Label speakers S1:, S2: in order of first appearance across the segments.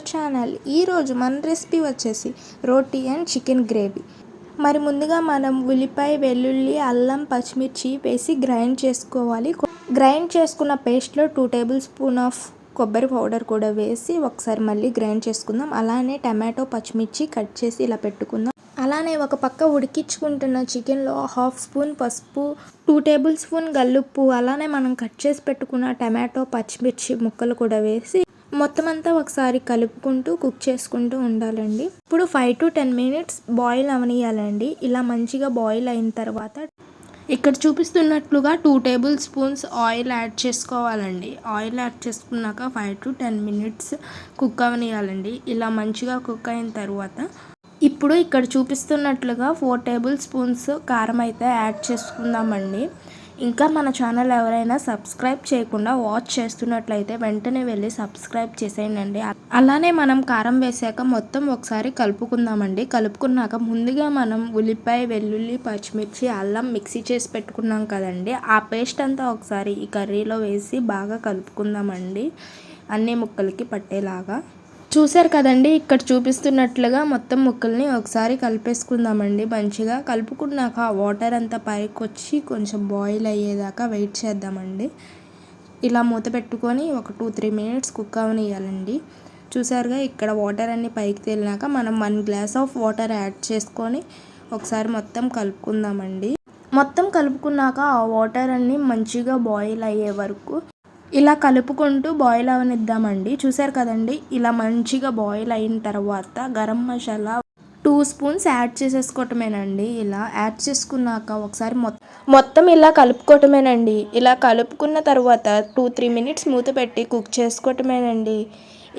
S1: Our channel. ఈరోజు మన recipe వచ్చేసి రోటీ అండ్ చికెన్ గ్రేవీ. మరి ముందుగా మనం ఉల్లిపాయ, వెల్లుల్లి, అల్లం, పచ్చిమిర్చి వేసి గ్రైండ్ చేసుకోవాలి. గ్రైండ్ చేసుకున్న పేస్ట్లో 2 టేబుల్ స్పూన్ ఆఫ్ కొబ్బరి పౌడర్ కూడా వేసి ఒకసారి మళ్ళీ గ్రైండ్ చేసుకుందాం. అలానే టమాటో, పచ్చిమిర్చి కట్ చేసి ఇలా పెట్టుకుందాం. అలానే ఒక పక్క ఉడికించుకుంటున్న చికెన్లో 1/2 స్పూన్ పసుపు, 2 టేబుల్ స్పూన్ గల్లుప్పు, అలానే మనం కట్ చేసి పెట్టుకున్న టమాటో, పచ్చిమిర్చి ముక్కలు కూడా వేసి మొత్తం అంతా ఒకసారి కలుపుకుంటూ కుక్ చేసుకుంటూ ఉండాలండి. ఇప్పుడు 5 to 10 minutes బాయిల్ అవనియాలండి. ఇలా మంచిగా బాయిల్ అయిన తర్వాత ఇక్కడ చూపిస్తున్నట్లుగా 2 టేబుల్ స్పూన్స్ ఆయిల్ యాడ్ చేసుకోవాలండి. ఆయిల్ యాడ్ చేసుకున్నాక 5 to 10 minutes కుక్ అవనియాలండి. ఇలా మంచిగా కుక్ అయిన తర్వాత ఇప్పుడు ఇక్కడ చూపిస్తున్నట్లుగా 4 టేబుల్ స్పూన్స్ కారం అయితే యాడ్ చేసుకుందామండి. ఇంకా మన ఛానల్ ఎవరైనా సబ్స్క్రైబ్ చేయకుండా వాచ్ చేస్తున్నట్లయితే వెంటనే వెళ్ళి సబ్స్క్రైబ్ చేసేయండి. అలానే మనం కారం వేసాక మొత్తం ఒకసారి కలుపుకుందామండి. కలుపుకున్నాక ముందుగా మనం ఉల్లిపాయ, వెల్లుల్లి, పచ్చిమిర్చి, అల్లం మిక్సీ చేసి పెట్టుకున్నాం కదండి, ఆ పేస్ట్ అంతా ఒకసారి ఈ కర్రీలో వేసి బాగా కలుపుకుందామండి, అన్ని ముక్కలకి పట్టేలాగా. చూసారు కదండి, ఇక్కడ చూపిస్తున్నట్లుగా మొత్తం ముక్కల్ని ఒకసారి కలిపేసుకుందామండి. మంచిగా కలుపుకున్నాక వాటర్ అంతా పైకి వచ్చి కొంచెం బాయిల్ అయ్యేదాకా వెయిట్ చేద్దామండి. ఇలా మూత పెట్టుకొని ఒక 2-3 minutes కుక్ అవనియాలండి. చూసారుగా ఇక్కడ వాటర్ అన్నీ పైకి తేలినాక మనం 1 glass ఆఫ్ వాటర్ యాడ్ చేసుకొని ఒకసారి మొత్తం కలుపుకుందామండి. మొత్తం కలుపుకున్నాక ఆ వాటర్ అన్నీ మంచిగా బాయిల్ అయ్యే వరకు ఇలా కలుపుకుంటూ బాయిల్ అవనిద్దామండి. చూసారు కదండి, ఇలా మంచిగా బాయిల్ అయిన తర్వాత గరం మసాలా 2 స్పూన్స్ యాడ్ చేసేసుకోవటమేనండి. ఇలా యాడ్ చేసుకున్నాక ఒకసారి మొత్తం ఇలా కలుపుకోవటమేనండి. ఇలా కలుపుకున్న తర్వాత 2-3 minutes మూత పెట్టి కుక్ చేసుకోవటమేనండి.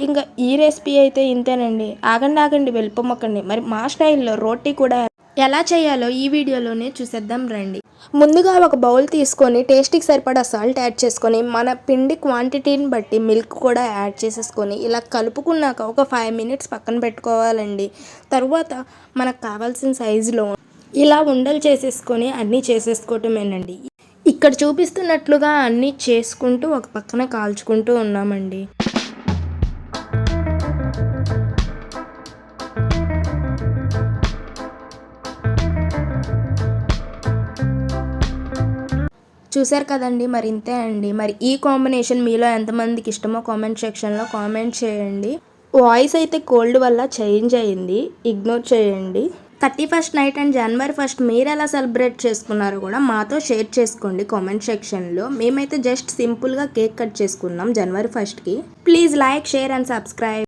S1: ఇంకా ఈ రెసిపీ అయితే ఇంతేనండి. ఆగండి వెళ్ళిపోమ్మకండి. మరి మా స్టైల్లో రోటీ కూడా ఎలా చేయాలో ఈ వీడియోలోనే చూసేద్దాం రండి. ముందుగా ఒక బౌల్ తీసుకొని టేస్ట్కి సరిపడా సాల్ట్ యాడ్ చేసుకొని మన పిండి క్వాంటిటీని బట్టి మిల్క్ కూడా యాడ్ చేసేసుకొని ఇలా కలుపుకున్నాక ఒక 5 minutes పక్కన పెట్టుకోవాలండి. తర్వాత మనకు కావాల్సిన సైజులో ఇలా ఉండలు చేసేసుకొని అన్నీ చేసేసుకోవటమేనండి. ఇక్కడ చూపిస్తున్నట్లుగా అన్నీ చేసుకుంటూ ఒక పక్కన కాల్చుకుంటూ ఉన్నామండి. చూసారు కదండి, మరి ఇంతే అండి. మరి ఈ కాంబినేషన్ మీలో ఎంతమందికి ఇష్టమో కామెంట్ సెక్షన్లో కామెంట్ చేయండి. వాయిస్ అయితే కోల్డ్ వల్ల చేంజ్ అయ్యింది, ఇగ్నోర్ చేయండి. 31st night and January 1st మీరు ఎలా సెలబ్రేట్ చేసుకున్నారో కూడా మాతో షేర్ చేసుకోండి కామెంట్ సెక్షన్లో. మేమైతే జస్ట్ సింపుల్గా కేక్ కట్ చేసుకున్నాం January 1st. Please like, share and subscribe.